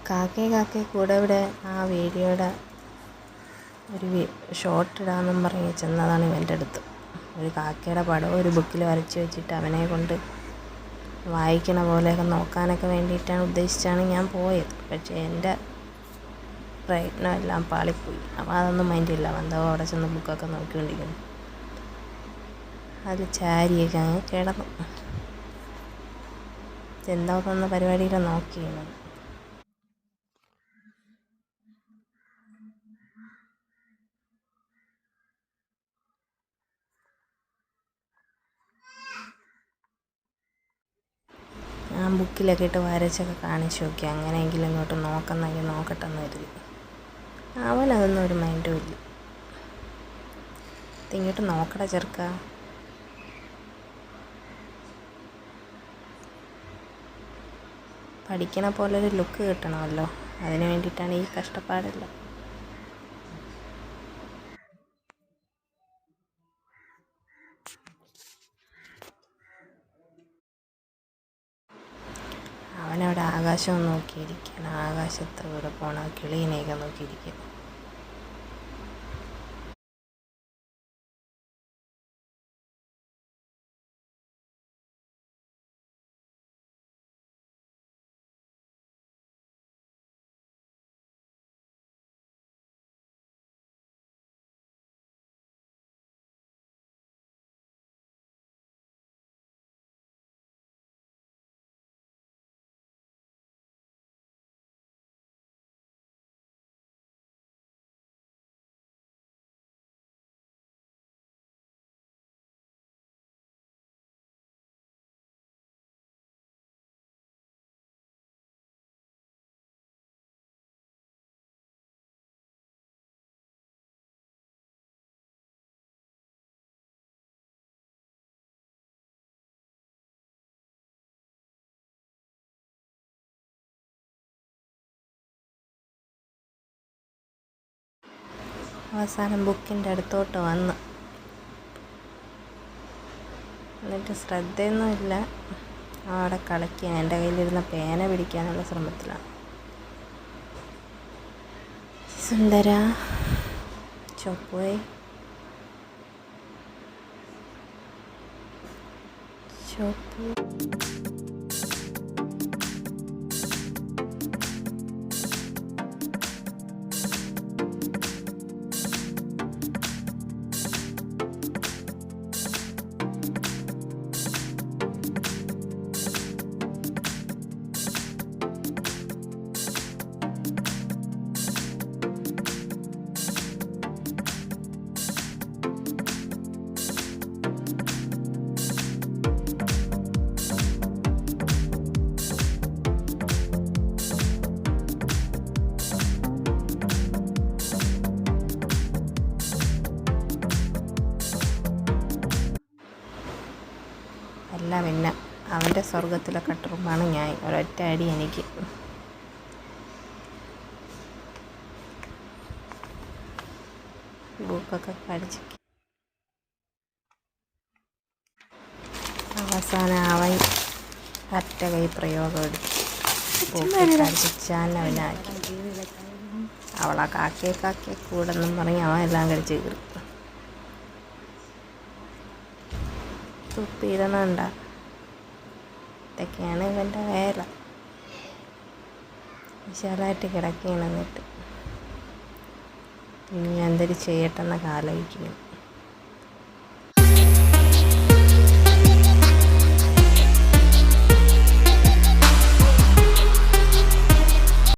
കാക്കേ കൂടെ ഇവിടെ ആ വീഡിയോയുടെ ഒരു ഷോട്ട് ഇടാമെന്നും പറഞ്ഞ് ചെന്നതാണ് ഇവൻ്റെ അടുത്ത്. ഒരു കാക്കയുടെ പടം ഒരു ബുക്കിൽ വരച്ച് വെച്ചിട്ട് അവനെ കൊണ്ട് വായിക്കണ പോലെയൊക്കെ നോക്കാനൊക്കെ വേണ്ടിയിട്ടാണ് ഉദ്ദേശിച്ചാണ് ഞാൻ പോയത്. പക്ഷേ എൻ്റെ പ്രയത്നമെല്ലാം പാളിപ്പോയി. അപ്പോൾ അതൊന്നും മൈൻഡില്ല. എന്തോ അവിടെ ചെന്ന് ബുക്കൊക്കെ നോക്കിക്കൊണ്ടിരിക്കുന്നു. അതിൽ ചാരിയൊക്കെ അങ്ങ് കിടന്നു. എന്താ തന്ന പരിപാടിയിലാണ് നോക്കിയിരുന്നത്. ഞാൻ ബുക്കിലൊക്കെ ഇട്ട് വരച്ചൊക്കെ കാണിച്ചു നോക്കി. അങ്ങനെയെങ്കിലും ഇങ്ങോട്ട് നോക്കുന്നെങ്കിൽ നോക്കട്ടെ എന്ന് കരുതി. അവനതൊന്നും ഒരു മൈൻഡും ഇല്ല. ഇങ്ങോട്ട് നോക്കട ചെറുക്ക. പഠിക്കണ പോലൊരു ലുക്ക് കിട്ടണമല്ലോ, അതിന് വേണ്ടിയിട്ടാണ് ഈ കഷ്ടപ്പാടെല്ലാം. അവനവിടെ ആകാശം നോക്കിയിരിക്കുകയാണ്. ആകാശത്ത് കൂടെ പോണ കിളീനെയൊക്കെ നോക്കിയിരിക്കുക. അവസാനം ബുക്കിൻ്റെ അടുത്തോട്ട് വന്ന് എന്നിട്ട് ശ്രദ്ധയൊന്നുമില്ല. അവിടെ കളിക്കാൻ എൻ്റെ കയ്യിലിരുന്ന പേന പിടിക്കാനുള്ള ശ്രമത്തിലാണ്. സുന്ദര ചോപ്പോയ് ചോപ്പു. അല്ല പിന്നെ അവൻ്റെ സ്വർഗത്തിലെ കട്ടുറുമ്പാണ് ഞാൻ. ഒരൊറ്റ അടി എനിക്ക്. ബുക്കൊക്കെ കടിച്ച് അവസാനം അവൻ ഒറ്റ കൈ പ്രയോഗം എടുച്ചാനവനാക്കി. അവളാ കാക്കയെ കൂടെന്നും പറഞ്ഞ് അവൻ എല്ലാം കടിച്ച് കീറി. തുപ്പിയിടണണ്ട. ഇതൊക്കെയാണ് ഇവൻ്റെ വേല. വിശാലമായിട്ട് കിടക്കുകയാണ്. എന്നിട്ട് ഇനി എന്തൊരു ചെയ്യട്ടെന്നൊക്കെ ആലോചിക്കുന്നു.